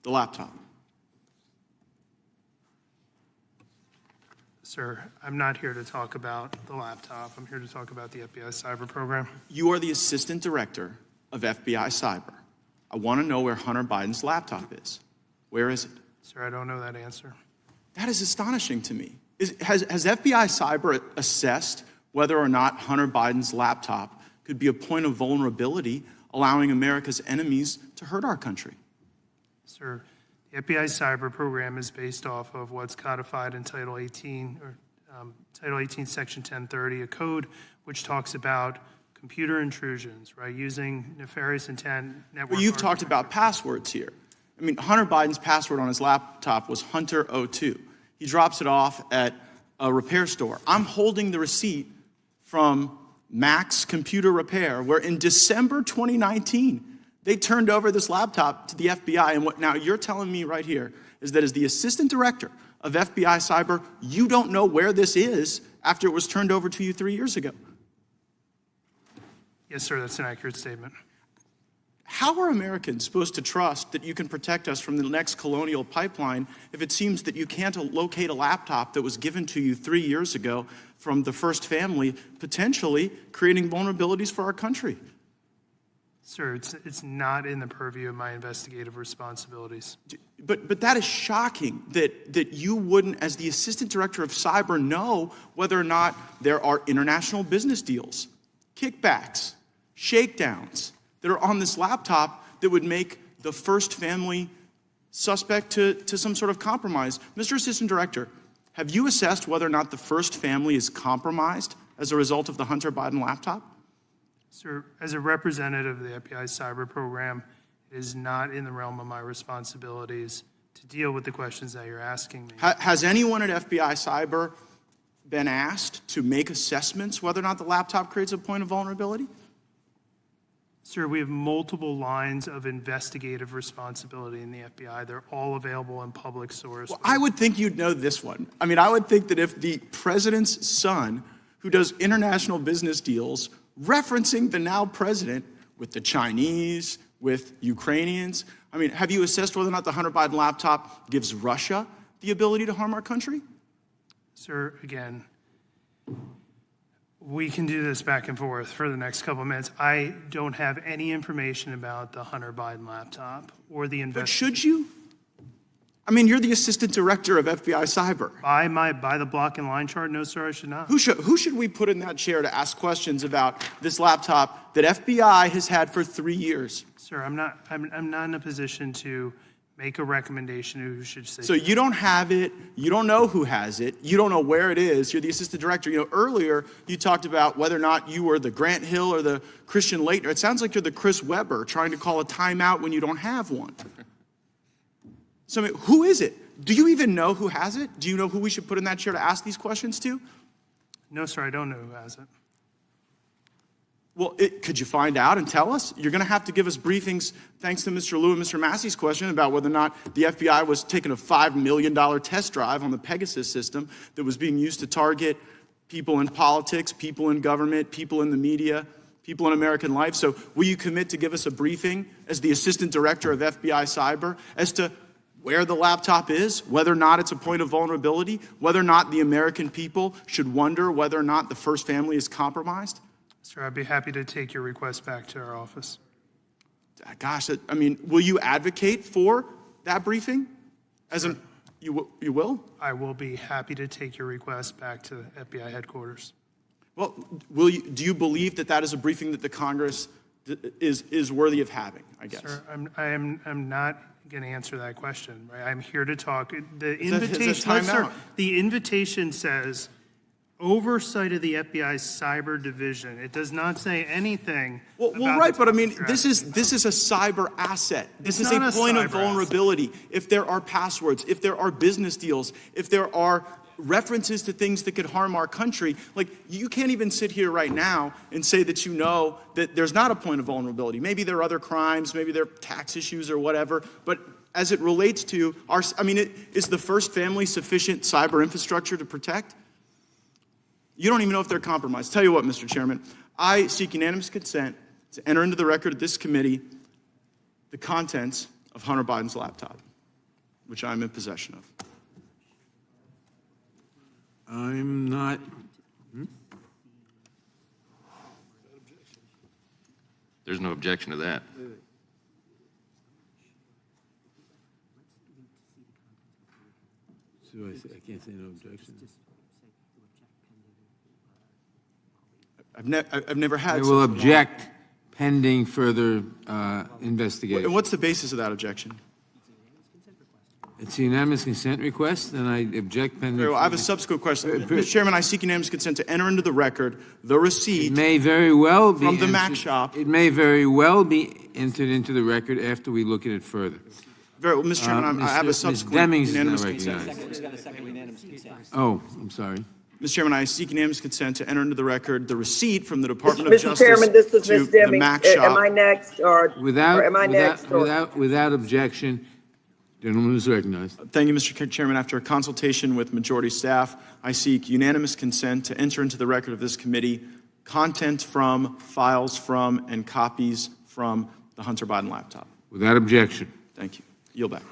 the laptop? Sir, I'm not here to talk about the laptop. I'm here to talk about the FBI cyber program. You are the assistant director of FBI cyber. I want to know where Hunter Biden's laptop is. Where is it? Sir, I don't know that answer. That is astonishing to me. Has FBI cyber assessed whether or not Hunter Biden's laptop could be a point of vulnerability, allowing America's enemies to hurt our country? Sir, the FBI cyber program is based off of what's codified in Title 18, Title 18, Section 1030, a code which talks about computer intrusions, right, using nefarious intent network. Well, you've talked about passwords here. I mean, Hunter Biden's password on his laptop was Hunter02. He drops it off at a repair store. I'm holding the receipt from Max Computer Repair, where in December 2019, they turned over this laptop to the FBI, and what now you're telling me right here is that as the assistant director of FBI cyber, you don't know where this is after it was turned over to you 3 years ago. Yes, sir, that's an accurate statement. How are Americans supposed to trust that you can protect us from the next colonial pipeline if it seems that you can't locate a laptop that was given to you 3 years ago from the first family, potentially creating vulnerabilities for our country? Sir, it's not in the purview of my investigative responsibilities. But that is shocking that you wouldn't, as the assistant director of cyber, know whether or not there are international business deals, kickbacks, shakedowns that are on this laptop that would make the first family suspect to some sort of compromise. Mr. Assistant Director, have you assessed whether or not the first family is compromised as a result of the Hunter Biden laptop? Sir, as a representative of the FBI cyber program, it is not in the realm of my responsibilities to deal with the questions that you're asking me. Has anyone at FBI cyber been asked to make assessments whether or not the laptop creates a point of vulnerability? Sir, we have multiple lines of investigative responsibility in the FBI. They're all available in public source. Well, I would think you'd know this one. I mean, I would think that if the president's son, who does international business deals, referencing the now president with the Chinese, with Ukrainians, I mean, have you assessed whether or not the Hunter Biden laptop gives Russia the ability to harm our country? Sir, again, we can do this back and forth for the next couple of minutes. I don't have any information about the Hunter Biden laptop or the But should you? I mean, you're the assistant director of FBI cyber. By the block and line chart, no, sir, I should not. Who should we put in that chair to ask questions about this laptop that FBI has had for 3 years? Sir, I'm not in a position to make a recommendation who should say. So you don't have it, you don't know who has it, you don't know where it is, you're the assistant director. You know, earlier you talked about whether or not you were the Grant Hill or the Christian Laettner. It sounds like you're the Chris Webber trying to call a timeout when you don't have one. So I mean, who is it? Do you even know who has it? Do you know who we should put in that chair to ask these questions to? No, sir, I don't know who has it. Well, could you find out and tell us? You're going to have to give us briefings, thanks to Mr. Liu and Mr. Massey's question about whether or not the FBI was taking a $5 million test drive on the Pegasus system that was being used to target people in politics, people in government, people in the media, people in American life. So will you commit to give us a briefing as the assistant director of FBI cyber as to where the laptop is, whether or not it's a point of vulnerability, whether or not the American people should wonder whether or not the first family is compromised? Sir, I'd be happy to take your request back to our office. Gosh, I mean, will you advocate for that briefing? You will? I will be happy to take your request back to FBI headquarters. Well, do you believe that that is a briefing that the Congress is worthy of having, I guess? Sir, I'm not going to answer that question. Right? I'm here to talk. The invitation says oversight of the FBI's cyber division. It does not say anything. Well, right, but I mean, this is a cyber asset. This is a point of vulnerability. If there are passwords, if there are business deals, if there are references to things that could harm our country, like you can't even sit here right now and say that you know that there's not a point of vulnerability. Maybe there are other crimes, maybe there are tax issues or whatever, but as it relates to is the first family sufficient cyber infrastructure to protect? You don't even know if they're compromised. Tell you what, Mr. Chairman, I seek unanimous consent to enter into the record of this committee the contents of Hunter Biden's laptop. which I'm in possession of. I'm not. There's no objection to that. So I can't say no objection. I've never had. I such will a- object pending further investigation. And what's the basis of that objection? It's a unanimous consent request, and I object pending. Very well, I have a subsequent question. Mr. Chairman, I seek unanimous consent to enter into the record the receipt. It may very well be From the Mac entered- shop. It may very well be entered into the record after we look at it further. Very well, Mr. Chairman, I have a Ms. subsequent Demings is not unanimous recognized. consent. Oh, I'm sorry. Mr. Chairman, I seek unanimous consent to enter into the record the receipt from the Department of Mr. Justice Chairman, this is to Ms. the Deming. Mac Am shop. I next, or am I next? or- Without objection, gentleman is recognized. Thank you, Mr. Chairman. After a consultation with majority staff, I seek unanimous consent to enter into the record of this committee content from, files from, and copies from the Hunter Biden laptop. Without objection. Thank you. Yield back.